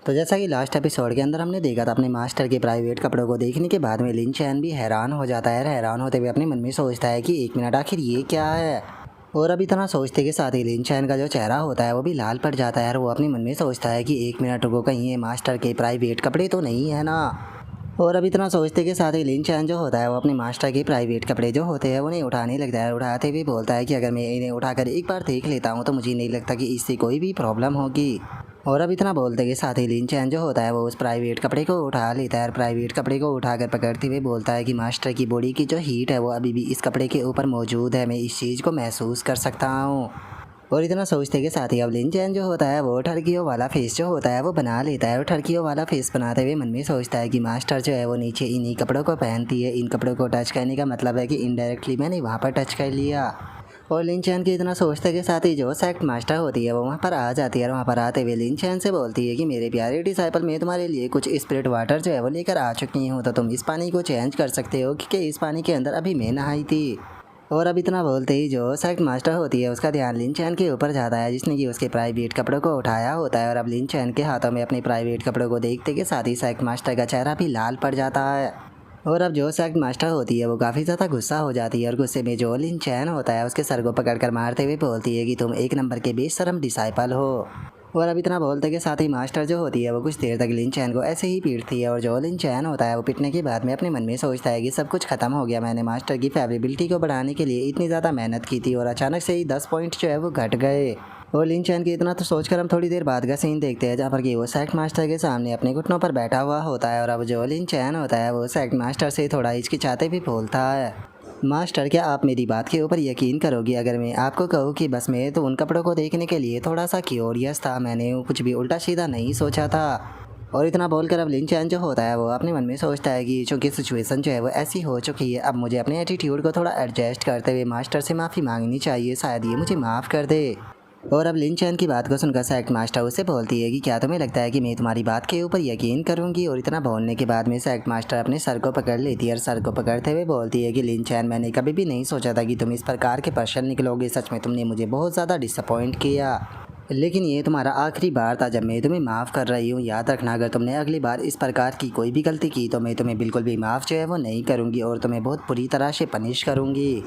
तो जैसा कि लास्ट एपिसोड के अंदर हमने देखा था, अपने मास्टर के प्राइवेट कपड़ों को देखने के बाद में लिन चैन भी हैरान हो जाता है। हैरान होते हुए अपने मन में सोचता है कि एक मिनट, आखिर ये क्या है। और अब इतना सोचते के साथ ही लिन चैन का जो चेहरा होता है वो भी लाल पड़ जाता है और वो अपने मन में सोचता है कि एक मिनट रुको, कहीं ये मास्टर के प्राइवेट कपड़े तो नहीं है ना। और अब इतना सोचते के साथ ही लिन चैन जो होता है वो अपने मास्टर के प्राइवेट कपड़े जो होते हैं उन्हें उठाने लगता है। उठाते हुए बोलता है कि अगर मैं इन्हें उठाकर एक बार देख लेता हूँ तो मुझे नहीं लगता कि इससे कोई भी प्रॉब्लम होगी। और अब इतना बोलते के साथ ही लिन चैन जो होता है वो उस प्राइवेट कपड़े को उठा लेता है। प्राइवेट कपड़े को उठाकर पकड़ते हुए बोलता है कि मास्टर की बॉडी की जो हीट है वो अभी भी इस कपड़े के ऊपर मौजूद है, मैं इस चीज़ को महसूस कर सकता हूँ। और इतना सोचते के साथ ही अब लिन चैन जो होता है वो ठरकियों वाला फेस जो होता है वो बना लेता है। और ठरकियों वाला फेस बनाते हुए मन में सोचता है कि मास्टर जो है वो नीचे इन्हीं कपड़ों को पहनती है, इन कपड़ों को टच करने का मतलब है कि इनडायरेक्टली मैंने वहाँ पर टच कर लिया। और लिन चैन के इतना सोचते के साथ ही जो सेक्ट मास्टर होती है वो वहाँ पर आ जाती है। और वहाँ पर आते हुए लिन चैन से बोलती है कि मेरे प्यारे डिसाइपल, मैं तुम्हारे लिए कुछ स्पिरिट वाटर जो है वो लेकर आ चुकी हूँ, तो तुम इस पानी को चेंज कर सकते हो क्योंकि इस पानी के अंदर अभी मैं नहाई थी। और अब इतना बोलते ही जो सेक्ट मास्टर होती है उसका ध्यान लिन चैन के ऊपर जाता है, जिसने कि उसके प्राइवेट कपड़ों को उठाया होता है। और अब लिन चैन के हाथों में अपने प्राइवेट कपड़ों को देखते के साथ ही सेक्ट मास्टर का चेहरा भी लाल पड़ जाता है। और अब जो सेक्ट मास्टर होती है वो काफ़ी ज़्यादा गुस्सा हो जाती है और गुस्से में जो लिन चैन होता है उसके सर को पकड़कर मारते हुए बोलती है कि तुम एक नंबर के बेशरम डिसाइपल हो। और अब इतना बोलते के साथ ही मास्टर जो होती है वो कुछ देर तक लिन चैन को ऐसे ही पीटती है। और जो लिन चैन होता है वो पीटने के बाद में अपने मन में सोचता है कि सब कुछ खत्म हो गया, मैंने मास्टर की फेवरेबिलिटी को बढ़ाने के लिए इतनी ज़्यादा मेहनत की थी और अचानक से ही 10 पॉइंट जो है वो घट गए। और लिन चैन के इतना तो सोचकर हम थोड़ी देर बाद का सीन देखते हैं जहाँ पर कि वो सेक्ट मास्टर के सामने अपने घुटनों पर बैठा हुआ होता है। और अब जो लिन चैन होता है वो सेक्ट मास्टर से थोड़ा हिचकिचाते भी बोलता है, मास्टर क्या आप मेरी बात के ऊपर यकीन करोगी अगर मैं आपको कहूँ कि बस मैं तो उन कपड़ों को देखने के लिए थोड़ा सा क्यूरियस था, मैंने कुछ भी उल्टा सीधा नहीं सोचा था। और इतना बोलकर अब लिन चैन जो होता है वो अपने मन में सोचता है कि चूँकि सिचुएशन जो है वो ऐसी हो चुकी है, अब मुझे अपने एटीट्यूड को थोड़ा एडजस्ट करते हुए मास्टर से माफ़ी मांगनी चाहिए, शायद ये मुझे माफ़ कर दे। और अब लिन चैन की बात को सुनकर सेक्ट मास्टर उससे बोलती है कि क्या तुम्हें लगता है कि मैं तुम्हारी बात के ऊपर यकीन करूंगी। और इतना बोलने के बाद में सेक्ट मास्टर अपने सर को पकड़ लेती है और सर को पकड़ते हुए बोलती है कि लिन चैन, मैंने कभी भी नहीं सोचा था कि तुम इस प्रकार के पर्सन निकलोगे, सच में तुमने मुझे बहुत ज़्यादा डिसअपॉइंट किया, लेकिन ये तुम्हारा आखिरी बार था जब मैं तुम्हें माफ़ कर रही हूँ। याद रखना, अगर तुमने अगली बार इस प्रकार की कोई भी गलती की तो मैं तुम्हें बिल्कुल भी माफ़ जो है वो नहीं करूँगी और तुम्हें बहुत बुरी तरह से पनिश करूँगी।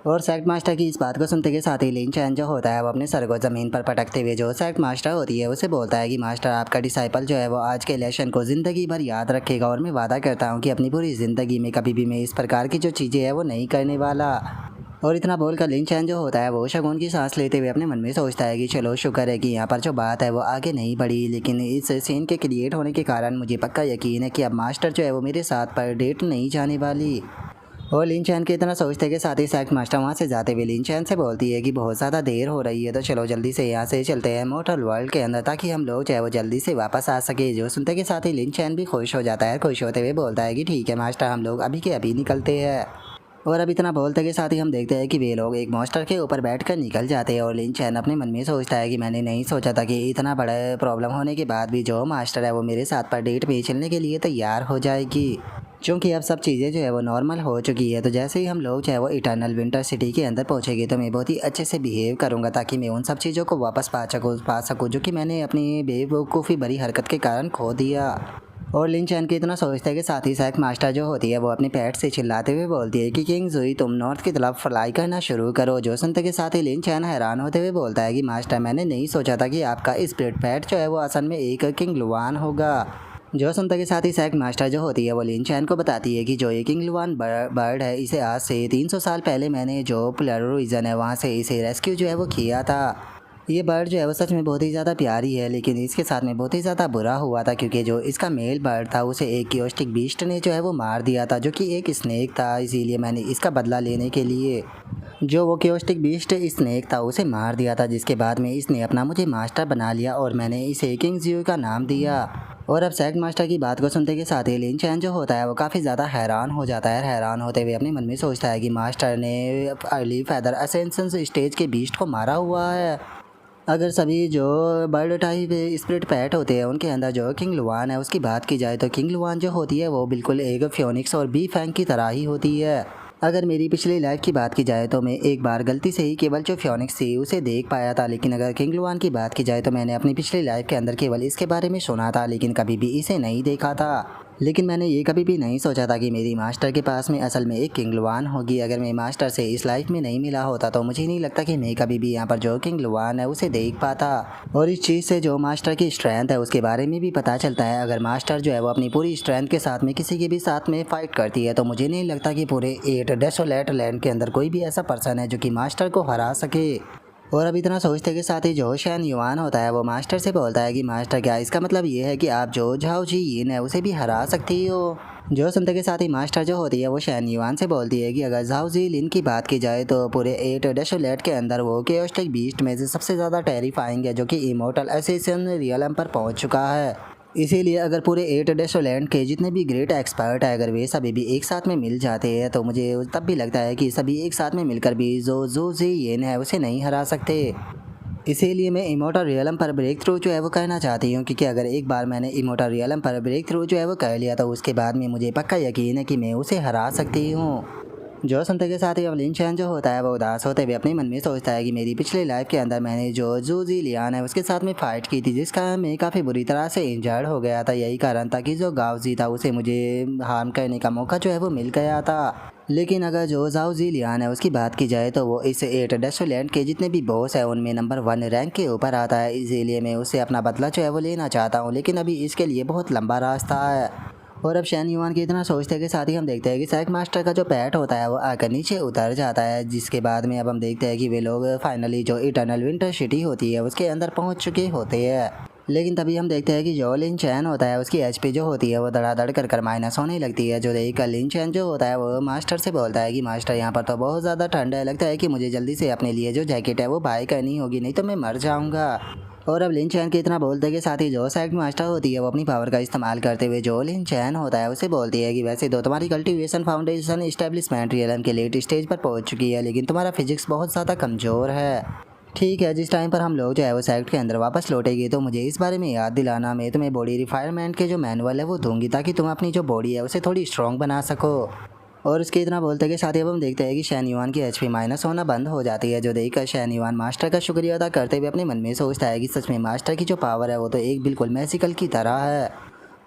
और सेक्ट मास्टर की इस बात को सुनते के साथ ही लिन चैन जो होता है वो अपने सर को ज़मीन पर पटकते हुए जो सेक्ट मास्टर होती है उसे बोलता है कि मास्टर, आपका डिसाइपल जो है वो आज के लेसन को ज़िंदगी भर याद रखेगा और मैं वादा करता हूँ कि अपनी पूरी ज़िंदगी में कभी भी मैं इस प्रकार की जो चीज़ें हैं वो नहीं करने वाला। और इतना बोलकर लिन चैन जो होता है वो शगुन की सांस लेते हुए अपने मन में सोचता है कि चलो शुक्र है कि यहाँ पर जो बात है वो आगे नहीं बढ़ी, लेकिन इस सीन के क्रिएट होने के कारण मुझे पक्का यकीन है कि अब मास्टर जो है वो मेरे साथ पर डेट नहीं जाने वाली। और लिन चैन के इतना सोचते के साथ ही सेक्ट मास्टर वहाँ से जाते हुए लिन चैन से बोलती है कि बहुत ज़्यादा देर हो रही है, तो चलो जल्दी से यहाँ से चलते हैं मोटल वर्ल्ड के अंदर ताकि हम लोग जो है वो जल्दी से वापस आ सके। जो सुनते के साथ ही लिन चैन भी खुश हो जाता है। खुश होते हुए बोलता है कि ठीक है मास्टर, हम लोग अभी के अभी निकलते हैं। और अब इतना बोलते के साथ ही हम देखते हैं कि वे लोग एक मॉन्स्टर के ऊपर बैठकर निकल जाते हैं। और लिन चैन अपने मन में सोचता है कि मैंने नहीं सोचा था कि इतना बड़ा प्रॉब्लम होने के बाद भी जो मास्टर है वो मेरे साथ पर डेट पे चलने के लिए तैयार हो जाएगी। क्योंकि अब सब चीज़ें जो है वो नॉर्मल हो चुकी है, तो जैसे ही हम लोग जो है वो इटर्नल विंटर सिटी के अंदर पहुँचेंगे तो मैं बहुत ही अच्छे से बिहेव करूँगा ताकि मैं उन सब चीज़ों को वापस पा सकूँ जो कि मैंने अपनी बेवकूफ़ी भरी हरकत के कारण खो दिया। और लिन चैन के इतना सोचते के साथ ही सेक्ट मास्टर जो होती है वो अपने पैट से चिल्लाते हुए बोलती है कि किंग जुई, तुम नॉर्थ की तरफ फ्लाई करना शुरू करो। जो सुनते के साथ ही लिन चैन हैरान होते हुए बोलता है कि मास्टर, मैंने नहीं सोचा था कि आपका स्पिरिट पैट जो है वो असल में एक किंग लुआन होगा। जो सुनते के साथ ही सेक्ट मास्टर जो होती है वो लिन चैन को बताती है कि जो ये किंग लुआन बर्ड है, इसे आज से 300 साल पहले मैंने जो प्लेरो रीजन है वहाँ से इसे रेस्क्यू जो है वो किया था। ये बर्ड जो है वो सच में बहुत ही ज़्यादा प्यारी है, लेकिन इसके साथ में बहुत ही ज़्यादा बुरा हुआ था क्योंकि जो इसका मेल बर्ड था उसे एक क्योस्टिक बीस्ट ने जो है वो मार दिया था, जो कि एक स्नेक था। इसीलिए मैंने इसका बदला लेने के लिए जो वो क्योस्टिक बीस्ट स्नेक था उसे मार दिया था, जिसके बाद में इसने अपना मुझे मास्टर बना लिया और मैंने इसे किंग जियो का नाम दिया। और अब सेक्ट मास्टर की बात को सुनते के साथ ही लिन चैन जो होता है वो काफ़ी ज़्यादा हैरान हो जाता है। हैरान होते हुए अपने मन में सोचता है कि मास्टर ने अर्ली फेदर असेंशन स्टेज के बीस्ट को मारा हुआ है। अगर सभी जो बर्ड टाइप स्पिरिट पैट होते हैं उनके अंदर जो किंग लुआन है उसकी बात की जाए तो किंग लुआन जो होती है वो बिल्कुल एक फ्योनिक्स और बी फैंग की तरह ही होती है। अगर मेरी पिछली लाइफ की बात की जाए तो मैं एक बार गलती से ही केवल जो फियोनिक्स थी उसे देख पाया था, लेकिन अगर किंग लुआन की बात की जाए तो मैंने अपनी पिछली लाइफ के अंदर केवल इसके बारे में सुना था, लेकिन कभी भी इसे नहीं देखा था। लेकिन मैंने ये कभी भी नहीं सोचा था कि मेरी मास्टर के पास में असल में एक किंग लुआन होगी। अगर मैं मास्टर से इस लाइफ में नहीं मिला होता तो मुझे नहीं लगता कि मैं कभी भी यहाँ पर जो किंग लुआन है उसे देख पाता। और इस चीज़ से जो मास्टर की स्ट्रेंथ है उसके बारे में भी पता चलता है। अगर मास्टर जो है वो अपनी पूरी स्ट्रेंथ के साथ में किसी के भी साथ में फाइट करती है तो मुझे नहीं लगता कि पूरे 8 डेसोलेट लैंड के अंदर कोई भी ऐसा पर्सन है जो कि मास्टर को हरा सके। और अब इतना सोचते के साथ ही जो शैन युआन होता है वो मास्टर से बोलता है कि मास्टर क्या इसका मतलब ये है कि आप जो झाओ जी यिन है उसे भी हरा सकती हो। जो सुनते के साथ ही मास्टर जो होती है वो शैन युआन से बोलती है कि अगर झाओ जी लिन की बात की जाए तो पूरे 8 डेसोलेट के अंदर वो केओस्टिक बीस्ट में से सबसे ज़्यादा टेरिफाइंग है, जो कि इमोर्टल एसेसियन रियलम पर पहुंच चुका है। इसीलिए अगर पूरे 8 डेसोलैंड के जितने भी ग्रेट एक्सपर्ट है अगर वे सभी भी एक साथ में मिल जाते हैं तो मुझे तब भी लगता है कि सभी एक साथ में मिलकर भी जो जी येन है उसे नहीं हरा सकते। इसीलिए मैं इमोर्टल रियलम पर ब्रेक थ्रू जो है वो कहना चाहती हूँ, क्योंकि अगर एक बार मैंने इमोर्टल रियलम पर ब्रेक थ्रू जो है वो कर लिया तो उसके बाद में मुझे पक्का यकीन है कि मैं उसे हरा सकती हूँ। जो सुनते के साथ ही अब लिन चैन जो होता है वो उदास होते हुए अपने मन में सोचता है कि मेरी पिछले लाइफ के अंदर मैंने जो जू जी लियान है उसके साथ में फ़ाइट की थी, जिसका मैं काफ़ी बुरी तरह से इंजर्ड हो गया था। यही कारण था कि जो गाओ जी था उसे मुझे हार्म करने का मौका जो है वो मिल गया था। लेकिन अगर जो जाओ जी लियान है उसकी बात की जाए तो वो इस 8 डेसोलैंड के जितने भी बॉस है उनमें नंबर 1 रैंक के ऊपर आता है। इसीलिए मैं उससे अपना बदला जो है वो लेना चाहता हूँ, लेकिन अभी इसके लिए बहुत लंबा रास्ता है। और अब शैन युआन की इतना सोचते के साथ ही हम देखते हैं कि सैक मास्टर का जो पैट होता है वो आकर नीचे उतर जाता है, जिसके बाद में अब हम देखते हैं कि वे लोग फाइनली जो इटर्नल विंटर सिटी होती है उसके अंदर पहुंच चुके होते हैं। लेकिन तभी हम देखते हैं कि जो लिन चैन होता है उसकी एचपी जो होती है वो धड़ाधड़ कर माइनस होने लगती है। जो देखकर लिन चैन जो होता है वो मास्टर से बोलता है कि मास्टर यहाँ पर तो बहुत ज़्यादा ठंड है, लगता है कि मुझे जल्दी से अपने लिए जो जैकेट है वो बाय करनी होगी, नहीं तो मैं मर जाऊँगा। और अब लिन चैन के इतना बोलते के साथ ही जो सैक मास्टर होती है वो अपनी पावर का इस्तेमाल करते हुए जो लिन चैन होता है उसे बोलती है कि वैसे तो तुम्हारी कल्टीवेशन फाउंडेशन इस्टेब्लिशमेंट रियलम के लेट स्टेज पर पहुंच चुकी है, लेकिन तुम्हारा फिजिक्स बहुत ज़्यादा कमज़ोर है। ठीक है, जिस टाइम पर हम लोग जो है वो सेक्ट के अंदर वापस लौटेंगे तो मुझे इस बारे में याद दिलाना। मैं तुम्हें बॉडी रिफायरमेंट के जो मैनुअल है वो दूंगी ताकि तुम अपनी जो बॉडी है उसे थोड़ी स्ट्रॉन्ग बना सको। और उसके इतना बोलते के साथ ही अब हम देखते हैं कि शैन युआन की एचपी माइनस होना बंद हो जाती है। जो देखकर शैन युआन मास्टर का शुक्रिया अदा करते हुए अपने मन में सोचता है कि सच में मास्टर की जो पावर है वो तो एक बिल्कुल मैजिकल की तरह है।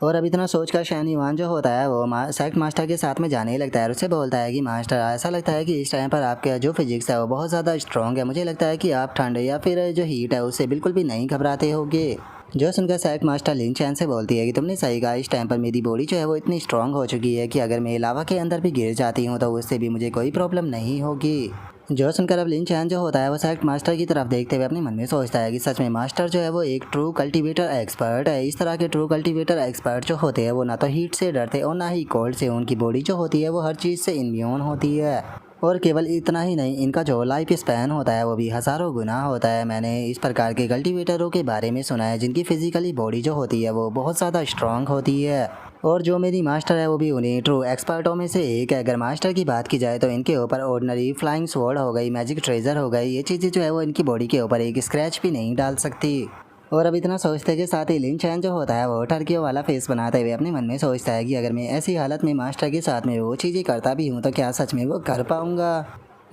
और अब इतना सोचकर शैन युआन जो होता है वो सेक्ट मास्टर के साथ में जाने लगता है और उसे बोलता है कि मास्टर ऐसा लगता है कि इस टाइम पर आपके जो फिजिक्स है वो बहुत ज़्यादा स्ट्रॉन्ग है, मुझे लगता है कि आप ठंड या फिर जो हीट है उससे बिल्कुल भी नहीं घबराते होगे। जो सुनकर सेक्ट मास्टर लिन चैन से बोलती है कि तुमने सही कहा, इस टाइम पर मेरी बॉडी जो है वो इतनी स्ट्रांग हो चुकी है कि अगर मैं लावा के अंदर भी गिर जाती हूँ तो उससे भी मुझे कोई प्रॉब्लम नहीं होगी। जो सुनकर अब लिन चैन जो होता है वो सेक्ट मास्टर की तरफ देखते हुए अपने मन में सोचता है कि सच में मास्टर जो है वो एक ट्रू कल्टीवेटर एक्सपर्ट है। इस तरह के ट्रू कल्टीवेटर एक्सपर्ट जो होते हैं वो ना तो हीट से डरते और ना ही कोल्ड से। उनकी बॉडी जो होती है वो हर चीज़ से इम्यून होती है। और केवल इतना ही नहीं, इनका जो लाइफ स्पैन होता है वो भी हज़ारों गुना होता है। मैंने इस प्रकार के कल्टीवेटरों के बारे में सुना है जिनकी फिजिकली बॉडी जो होती है वो बहुत ज़्यादा स्ट्रांग होती है। और जो मेरी मास्टर है वो भी उन्हीं ट्रू एक्सपर्टों में से एक है। अगर मास्टर की बात की जाए तो इनके ऊपर ऑर्डिनरी फ्लाइंग स्वॉर्ड हो गई, मैजिक ट्रेजर हो गई, ये चीज़ें जो है वो इनकी बॉडी के ऊपर एक स्क्रैच भी नहीं डाल सकती। और अब इतना सोचते के साथ ही लिन चैन जो होता है वो टर्की वाला फेस बनाते हुए अपने मन में सोचता है कि अगर मैं ऐसी हालत में मास्टर के साथ में वो चीज़ें करता भी हूँ तो क्या सच में वो कर पाऊँगा।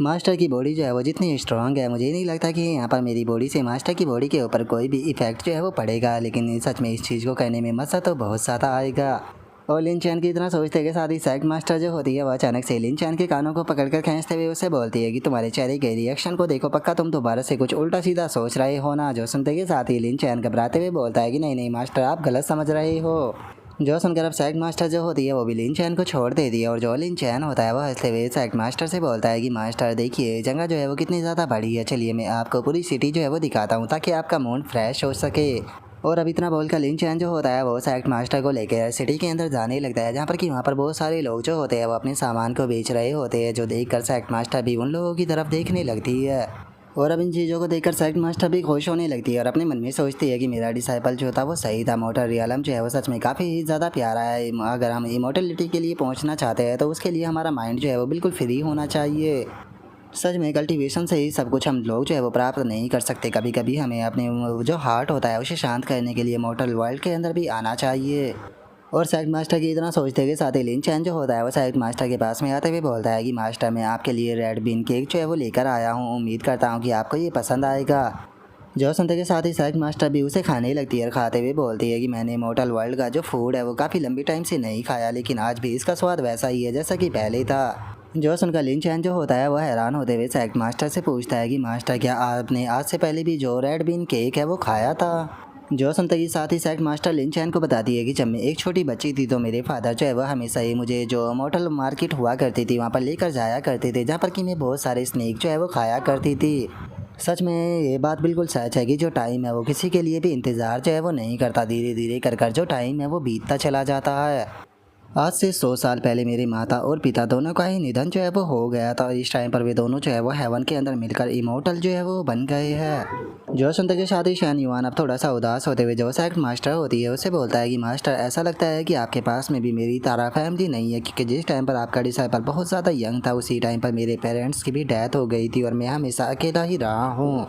मास्टर की बॉडी जो है वो जितनी स्ट्रांग है मुझे नहीं लगता कि यहाँ पर मेरी बॉडी से मास्टर की बॉडी के ऊपर कोई भी इफेक्ट जो है वो पड़ेगा, लेकिन सच में इस चीज़ को करने में मज़ा तो बहुत ज़्यादा आएगा। और लिन चैन की इतना सोचते के साथ ही सेक्ट मास्टर जो होती है वह अचानक से लिन चैन के कानों को पकड़कर खींचते हुए उसे बोलती है कि तुम्हारे चेहरे के रिएक्शन को देखो, पक्का तुम दोबारा से कुछ उल्टा सीधा सोच रहे हो ना। जो सुनते के साथ ही लिन चैन घबराते हुए बोलता है कि नहीं नहीं मास्टर, आप गलत समझ रहे हो। जो सुनकर अब सेक्ट मास्टर जो होती है वो भी लिन चैन को छोड़ देती है। और जो लिन चैन होता है वो हंसते हुए सेक्ट मास्टर से बोलता है कि मास्टर देखिए जगह जो है वो कितनी ज़्यादा बड़ी है, चलिए मैं आपको पूरी सिटी जो है वो दिखाता हूँ ताकि आपका मूड फ्रेश हो सके। और अब इतना बोलकर लिन चैन जो होता है वो सेक्ट मास्टर को लेकर सिटी के अंदर जाने लगता है, जहाँ पर कि वहाँ पर बहुत सारे लोग जो होते हैं वो अपने सामान को बेच रहे होते हैं। जो देखकर सेक्ट मास्टर भी उन लोगों की तरफ देखने लगती है। और अब इन चीज़ों को देखकर सेक्ट मास्टर भी खुश होने लगती है और अपने मन में सोचती है कि मेरा डिसाइपल जो था वो सही था। मोटर रियलम जो है वो सच में काफ़ी ही ज़्यादा प्यारा है। अगर हम इमोर्टलिटी के लिए पहुंचना चाहते हैं तो उसके लिए हमारा माइंड जो है वो बिल्कुल फ्री होना चाहिए। सच में कल्टीवेशन से ही सब कुछ हम लोग जो है वो प्राप्त नहीं कर सकते। कभी कभी हमें अपने जो हार्ट होता है उसे शांत करने के लिए मोटल वर्ल्ड के अंदर भी आना चाहिए। और सेक्ट मास्टर की इतना सोचते के साथ ही लिन चैन जो होता है वो सेक्ट मास्टर के पास में आते हुए बोलता है कि मास्टर मैं आपके लिए रेड बीन केक जो है वो लेकर आया हूँ, उम्मीद करता हूँ कि आपको ये पसंद आएगा। जो सुनते के साथ ही सेक्ट मास्टर भी उसे खाने लगती है और खाते हुए बोलती है कि मैंने इमॉर्टल वर्ल्ड का जो फूड है वो काफ़ी लंबी टाइम से नहीं खाया, लेकिन आज भी इसका स्वाद वैसा ही है जैसा कि पहले था। जो सुनकर लिन चैन जो होता है वह हैरान होते हुए सेक्ट मास्टर से पूछता है कि मास्टर क्या आपने आज से पहले भी जो रेड बीन केक है वो खाया था। जो सुनते ही साथ ही सेक्ट मास्टर लिन चैन को बताती है कि जब मैं एक छोटी बच्ची थी तो मेरे फादर जो है वह हमेशा ही मुझे जो मॉडल मार्केट हुआ करती थी वहाँ पर लेकर जाया करते थे, जहाँ पर कि मैं बहुत सारे स्नैक जो है वो खाया करती थी। सच में ये बात बिल्कुल सच है कि जो टाइम है वो किसी के लिए भी इंतज़ार जो है वो नहीं करता, धीरे धीरे कर कर जो टाइम है वो बीतता चला जाता है। आज से 100 साल पहले मेरी माता और पिता दोनों का ही निधन जो है वो हो गया था और इस टाइम पर वे दोनों जो है वो हेवन के अंदर मिलकर इमोर्टल जो है वो बन गए हैं। जो सुनते के साथ ही शैन युआन अब थोड़ा सा उदास होते हुए जो सेक्ट मास्टर होती है उससे बोलता है कि मास्टर ऐसा लगता है कि आपके पास में भी मेरी तरह फैमिली नहीं है, क्योंकि जिस टाइम पर आपका डिसाइपल बहुत ज़्यादा यंग था उसी टाइम पर मेरे पेरेंट्स की भी डेथ हो गई थी और मैं हमेशा अकेला ही रहा हूँ।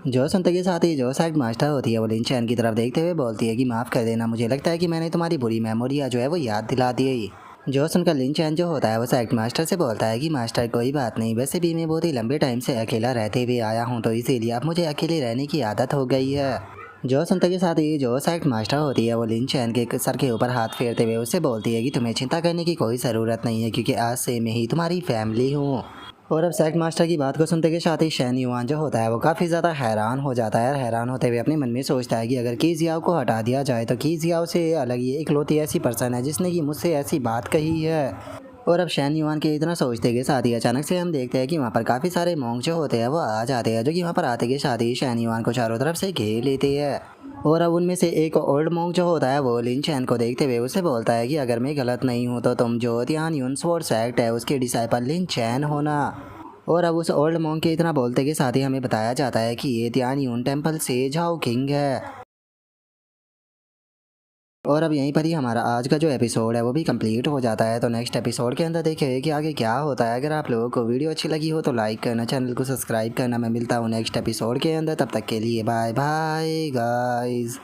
जो सुनते के साथ ही जो सेक्ट मास्टर होती है वो लिन चैन की तरफ देखते हुए बोलती है कि माफ़ कर देना, मुझे लगता है कि मैंने तुम्हारी बुरी मेमोरियाँ जो है वो याद दिला दी। जो सुनकर लिन चैन जो होता है वो सेक्ट मास्टर से बोलता है कि मास्टर कोई बात नहीं, वैसे भी मैं बहुत ही लंबे टाइम से अकेला रहते हुए आया हूँ तो इसीलिए अब मुझे अकेले रहने की आदत हो गई है। जो सुनते के साथ ही जो सेक्ट मास्टर होती है वो लिन चैन के सर के ऊपर हाथ फेरते हुए उससे बोलती है कि तुम्हें चिंता करने की कोई ज़रूरत नहीं है, क्योंकि आज से मैं ही तुम्हारी फैमिली हूँ। और अब सेक्ट मास्टर की बात को सुनते के साथ ही शैन युआन जो होता है वो काफ़ी ज़्यादा हैरान हो जाता है और हैरान होते हुए अपने मन में सोचता है कि अगर की जियाओ को हटा दिया जाए तो की जियाओ से अलग ये इकलौती ऐसी पर्सन है जिसने कि मुझसे ऐसी बात कही है। और अब शैन युआन के इतना सोचते के साथ ही अचानक से हम देखते हैं कि वहाँ पर काफ़ी सारे मॉन्क जो होते हैं वो आ जाते हैं, जो कि वहाँ पर आते के साथ ही शैन युआन को चारों तरफ से घेर लेते हैं। और अब उनमें से एक ओल्ड मॉन्क जो होता है वो लिन चैन को देखते हुए उसे बोलता है कि अगर मैं गलत नहीं हूँ तो तुम जो तियान यून स्वॉर्ड सेक्ट है उसके डिसाइपल लिन चैन होना। और अब उस ओल्ड मॉन्क के इतना बोलते के साथ ही हमें बताया जाता है कि ये तियान यून टेम्पल से झाओ किंग है। और अब यहीं पर ही हमारा आज का जो एपिसोड है वो भी कंप्लीट हो जाता है। तो नेक्स्ट एपिसोड के अंदर देखें कि आगे क्या होता है। अगर आप लोगों को वीडियो अच्छी लगी हो तो लाइक करना, चैनल को सब्सक्राइब करना। मैं मिलता हूँ नेक्स्ट एपिसोड के अंदर, तब तक के लिए बाय बाय गाइस।